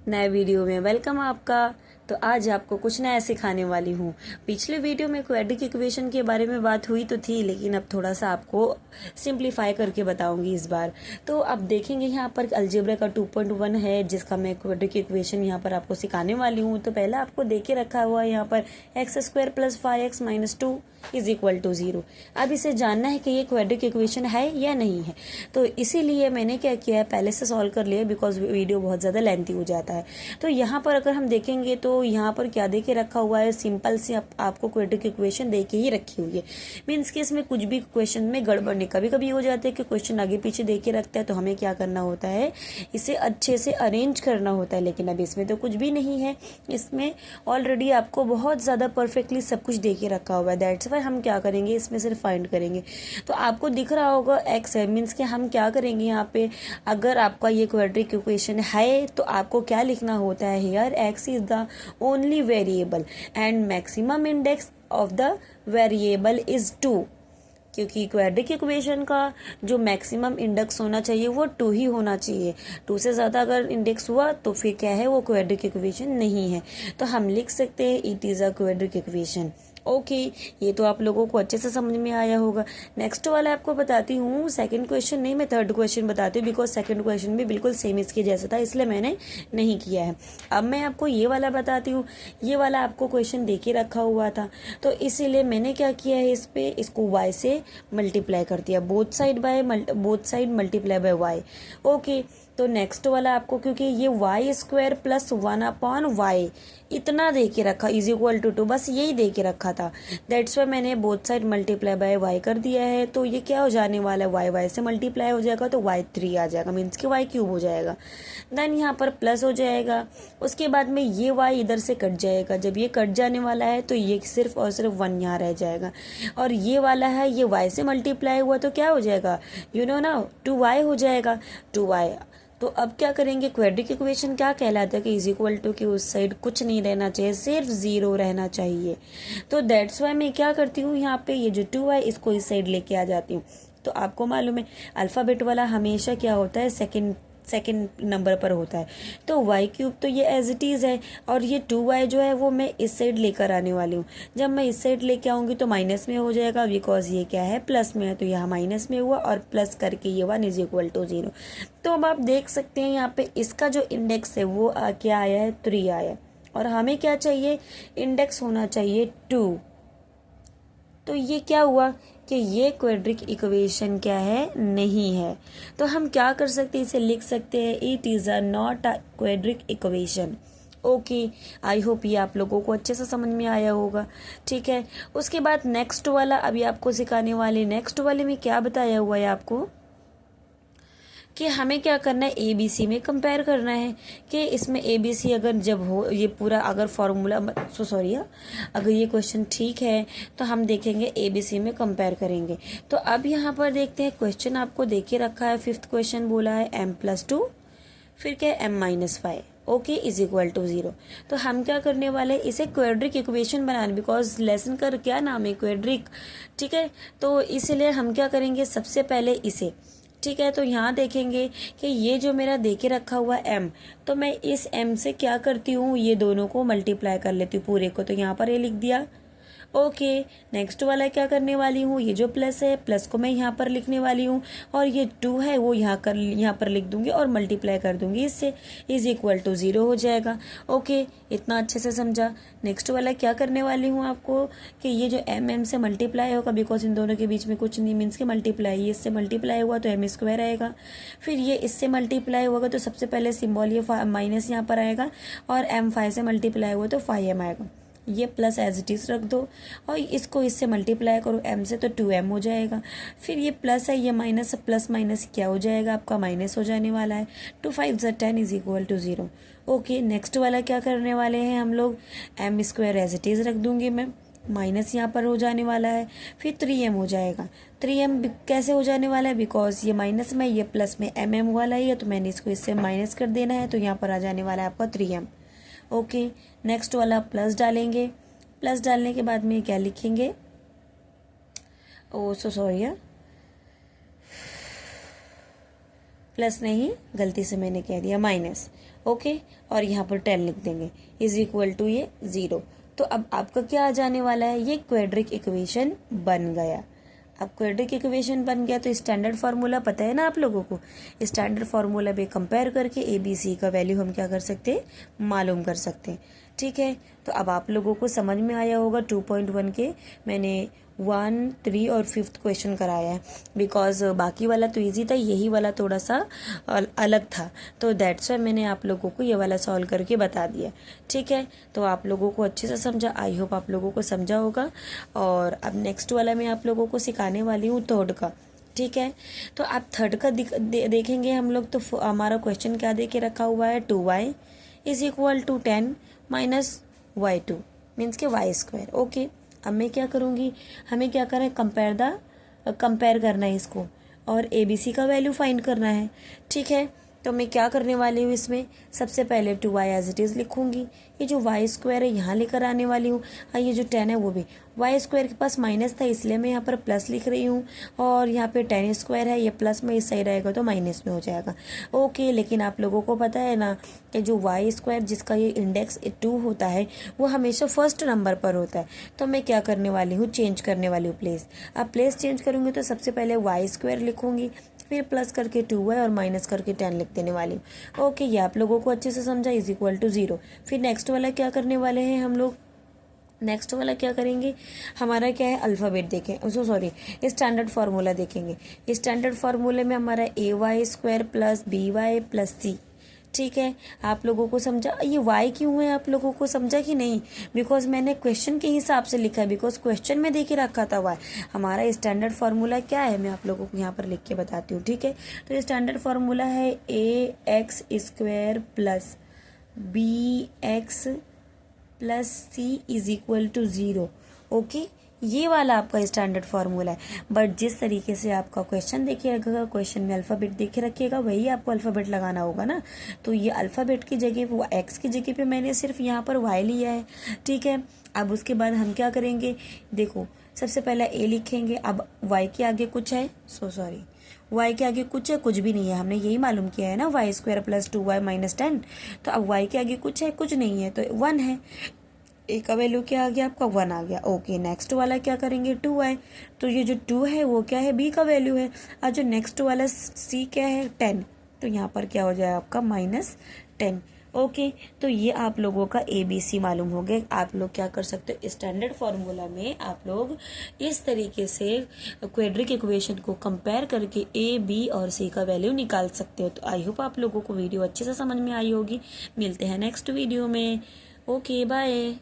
नए वीडियो में वेलकम आपका। तो आज आपको कुछ नया सिखाने वाली हूँ। पिछले वीडियो में क्वाड्रिक इक्वेशन के बारे में बात हुई तो थी, लेकिन अब थोड़ा सा आपको सिंप्लीफाई करके बताऊंगी इस बार। तो अब देखेंगे यहाँ पर अलजेब्रा का 2.1 है, जिसका मैं क्वाड्रिक इक्वेशन यहाँ पर आपको सिखाने वाली हूँ। तो पहला आपको देके रखा हुआ है यहाँ पर x² + 5x - 2 = 0। अब इसे जानना है कि ये क्वाड्रिक इक्वेशन है या नहीं है। तो इसीलिए मैंने क्या किया है, पहले से सॉल्व कर लिया, बिकॉज वीडियो बहुत ज़्यादा लेंथी हो जाता है। तो यहाँ पर अगर हम देखेंगे तो यहाँ पर क्या दे के रखा हुआ है, सिंपल सी आपको क्वाड्रिक इक्वेशन दे के ही रखी हुई है। मीन्स कि इसमें कुछ भी क्वेश्चन में गड़बड़ नहीं, कभी कभी हो जाता है कि क्वेश्चन आगे पीछे दे के रखता है, तो हमें क्या करना होता है, इसे अच्छे से अरेंज करना होता है। लेकिन अब इसमें तो कुछ भी नहीं है, इसमें ऑलरेडी आपको बहुत ज़्यादा परफेक्टली सब कुछ दे के रखा हुआ है। दैट्स वाई हम क्या करेंगे, इसमें सिर्फ फाइंड करेंगे। तो आपको दिख रहा होगा एक्स है, मीन्स कि हम क्या करेंगे यहाँ पे, अगर आपका ये क्वाड्रिक इक्वेशन है तो आपको क्या लिखना होता है, here x is the only variable and maximum index of the variable is 2। क्योंकि क्वाड्रिक इक्वेशन का जो मैक्सिमम इंडेक्स होना चाहिए वो 2 ही होना चाहिए। 2 से ज़्यादा अगर इंडेक्स हुआ तो फिर क्या है, वो क्वाड्रिक इक्वेशन नहीं है। तो हम लिख सकते हैं it is a quadric equation. Okay, ये तो आप लोगों को अच्छे से समझ में आया होगा। नेक्स्ट वाला आपको बताती हूँ, सेकंड क्वेश्चन नहीं, मैं थर्ड क्वेश्चन बताती हूँ, बिकॉज सेकंड क्वेश्चन भी बिल्कुल सेम इसके जैसा था, इसलिए मैंने नहीं किया है। अब मैं आपको ये वाला बताती हूँ। ये वाला आपको क्वेश्चन दे के रखा हुआ था, तो इसीलिए मैंने क्या किया है, इस पे इसको y से मल्टीप्लाई कर दिया, both side multiply by y। Okay, तो नेक्स्ट वाला आपको, क्योंकि ये y² + 1/y इतना दे के रखा = 2, बस यही दे के रखा था। दैट्स वाई मैंने both side multiply by y कर दिया है। तो ये क्या हो जाने वाला है, y से मल्टीप्लाई हो जाएगा तो y3 आ जाएगा, मीन्स कि y³ हो जाएगा। देन यहाँ पर प्लस हो जाएगा, उसके बाद में ये y इधर से कट जाएगा। जब ये कट जाने वाला है तो ये सिर्फ और सिर्फ 1 यहाँ रह जाएगा, और ये वाला है, ये y से मल्टीप्लाई हुआ तो क्या हो जाएगा, यू नो ना, 2y हो जाएगा, 2y। तो अब क्या करेंगे, क्वाड्रिक इक्वेशन क्या कहलाता है कि = कि उस साइड कुछ नहीं रहना चाहिए, सिर्फ 0 रहना चाहिए। तो दैट्स वाई मैं क्या करती हूँ, यहाँ पे ये जो 2 है इसको इस साइड लेके आ जाती हूँ। तो आपको मालूम है अल्फ़ाबेट वाला हमेशा क्या होता है, सेकंड नंबर पर होता है। तो y³ तो ये एज इट इज़ है, और ये 2y जो है वो मैं इस साइड लेकर आने वाली हूँ। जब मैं इस साइड लेके आऊँगी तो माइनस में हो जाएगा, बिकॉज ये क्या है, प्लस में है, तो यहाँ माइनस में हुआ, और प्लस करके ये 1 = 0। तो अब आप देख सकते हैं यहाँ पे इसका जो इंडेक्स है वो क्या आया है, 3 आया, और हमें क्या चाहिए, इंडेक्स होना चाहिए 2। तो ये क्या हुआ कि ये क्वाड्रिक इक्वेशन क्या है, नहीं है। तो हम क्या कर सकते हैं, इसे लिख सकते हैं it is a not a quadric equation. Okay, I hope ये आप लोगों को अच्छे से समझ में आया होगा। ठीक है, उसके बाद नेक्स्ट वाला अभी आपको सिखाने वाले, नेक्स्ट वाले में क्या बताया हुआ है आपको कि हमें क्या करना है, ABC में कंपेयर करना है कि इसमें ABC अगर जब हो, ये पूरा अगर फॉर्मूला, सॉरी, अगर ये क्वेश्चन ठीक है तो हम देखेंगे ABC में कंपेयर करेंगे। तो अब यहाँ पर देखते हैं, क्वेश्चन आपको देके रखा है, 5th क्वेश्चन बोला है m+2, फिर क्या है m-5, ओके, = 0। तो हम क्या करने वाले, इसे क्वाड्रिक इक्वेशन बनाने, बिकॉज लेसन का क्या नाम है, क्वाड्रिक। ठीक है, तो इसलिए हम क्या करेंगे, सबसे पहले इसे, ठीक है, तो यहाँ देखेंगे कि ये जो मेरा देके रखा हुआ m, तो मैं इस m से क्या करती हूँ, ये दोनों को मल्टीप्लाई कर लेती हूँ पूरे को, तो यहाँ पर ये लिख दिया। ओके, नेक्स्ट वाला क्या करने वाली हूँ, ये जो प्लस है, प्लस को मैं यहाँ पर लिखने वाली हूँ, और ये 2 है वो यहाँ पर लिख दूंगी और मल्टीप्लाई कर दूंगी इससे, = 0 हो जाएगा। ओके, इतना अच्छे से समझा। नेक्स्ट वाला क्या करने वाली हूँ आपको कि ये जो m से मल्टीप्लाई होगा, बिकॉज इन दोनों के बीच में कुछ नहीं, मीन्स के मल्टीप्लाई, ये इससे मल्टीप्लाई हुआ तो m² आएगा, फिर ये इससे मल्टीप्लाई होगा तो सबसे पहले सिम्बॉल ये माइनस यहाँ पर आएगा, और m5 से मल्टीप्लाई हुआ तो 5m आएगा। ये प्लस एज इट इज़ रख दो, और इसको इससे मल्टीप्लाई करो m से तो 2m हो जाएगा। फिर ये प्लस है, ये माइनस है, प्लस माइनस क्या हो जाएगा, आपका माइनस हो जाने वाला है। 2 5 = 10 = 0। ओके, नेक्स्ट वाला क्या करने वाले हैं हम लोग, m² एज इट इज़ रख दूंगी मैं, माइनस यहाँ पर हो जाने वाला है, फिर 3m हो जाएगा। 3m कैसे हो जाने वाला है, बिकॉज ये माइनस में, ये प्लस में mm वाला ही है, तो मैंने इसको इससे माइनस कर देना है, तो यहाँ पर आ जाने वाला है आपका 3m। ओके, नेक्स्ट वाला प्लस डालेंगे, प्लस डालने के बाद में क्या लिखेंगे, ओ सॉरी, प्लस नहीं, गलती से मैंने कह दिया माइनस, ओके, और यहाँ पर 10 लिख देंगे इज इक्वल टू ये 0। तो अब आपका क्या आ जाने वाला है, ये क्वाड्रिक इक्वेशन बन गया। अब क्वाड्रिक इक्वेशन बन गया तो स्टैंडर्ड फार्मूला पता है ना आप लोगों को, स्टैंडर्ड फार्मूला पे कंपेयर करके ए बी सी का वैल्यू हम क्या कर सकते हैं, मालूम कर सकते हैं। ठीक है, तो अब आप लोगों को समझ में आया होगा 2.1 के मैंने 1, 3 और 5th क्वेश्चन कराया है, बिकॉज बाकी वाला तो इजी था, यही वाला थोड़ा सा अलग था, तो दैट्स वाई मैंने आप लोगों को ये वाला सॉल्व करके बता दिया। ठीक है, तो आप लोगों को अच्छे से समझा, आई होप आप लोगों को समझा होगा। और अब नेक्स्ट वाला मैं आप लोगों को सिखाने वाली हूँ थर्ड का। ठीक है, तो आप थर्ड का देखेंगे हम लोग, तो हमारा क्वेश्चन क्या दे के रखा हुआ है, 2y is equal to 10 minus y2 means के y²। ओके, अब मैं क्या करूँगी, हमें क्या करना है, कंपेयर करना है इसको, और ए बी सी का वैल्यू फाइंड करना है। ठीक है, तो मैं क्या करने वाली हूँ इसमें, सबसे पहले 2y एज इट इज़ लिखूंगी, ये जो y² है यहाँ लेकर आने वाली हूँ, और ये जो 10 है वो भी, y² के पास माइनस था इसलिए मैं यहाँ पर प्लस लिख रही हूँ, और यहाँ पे 10² है, ये प्लस में इस सही रहेगा तो माइनस में हो जाएगा। ओके, लेकिन आप लोगों को पता है ना कि जो y² जिसका ये इंडेक्स 2 होता है वो हमेशा फर्स्ट नंबर पर होता है, तो मैं क्या करने वाली हूँ, चेंज करने वाली हूँ प्लेस। अब प्लेस चेंज करूँगी तो सबसे पहले y² लिखूंगी, फिर प्लस करके 2y और माइनस करके 10 लिख देने वाली हूँ। ओके, ये आप लोगों को अच्छे से समझा, इज इक्वल टू 0। फिर नेक्स्ट वाला क्या करने वाले हैं हम लोग, नेक्स्ट वाला क्या करेंगे, हमारा क्या है, अल्फ़ाबेट देखें, सॉरी स्टैंडर्ड फार्मूला देखेंगे। स्टैंडर्ड फार्मूले में हमारा AY² plus BY plus C। ठीक है, आप लोगों को समझा, ये y क्यों है आप लोगों को समझा कि नहीं, बिकॉज मैंने क्वेश्चन के हिसाब से लिखा है, बिकॉज क्वेश्चन में देखे रखा था y। हमारा स्टैंडर्ड फार्मूला क्या है, मैं आप लोगों को यहाँ पर लिख के बताती हूँ। ठीक है, तो स्टैंडर्ड फार्मूला है AX² plus BX plus C is equal to 0। Okay, ये वाला आपका स्टैंडर्ड फार्मूला है, बट जिस तरीके से आपका क्वेश्चन देखिएगा, क्वेश्चन में अल्फ़ाबेट देखे रखिएगा, वही आपको अल्फ़ाबेट लगाना होगा ना। तो ये अल्फ़ाबेट की जगह, वो एक्स की जगह पे मैंने सिर्फ यहाँ पर वाई लिया है। ठीक है, अब उसके बाद हम क्या करेंगे, देखो सबसे पहले ए लिखेंगे, अब वाई के आगे कुछ है, वाई के आगे कुछ है, कुछ भी नहीं है, हमने यही मालूम किया है ना, y² प्लस 2y माइनस 10। तो अब y के आगे कुछ है, कुछ नहीं है, तो 1 है, ए का वैल्यू क्या आ गया आपका, 1 आ गया। ओके, नेक्स्ट वाला क्या करेंगे, 2y, तो ये जो 2 है वो क्या है, b का वैल्यू है, और जो नेक्स्ट वाला c क्या है, 10, तो यहाँ पर क्या हो जाएगा आपका -10। ओके, तो ये आप लोगों का ABC मालूम हो गया। आप लोग क्या कर सकते हो, स्टैंडर्ड फार्मूला में आप लोग इस तरीके से क्वाड्रिक इक्वेशन को कंपेयर करके A, B और C का वैल्यू निकाल सकते हो। तो आई होप आप लोगों को वीडियो अच्छे से समझ में आई होगी। मिलते हैं नेक्स्ट वीडियो में। Okay, bye.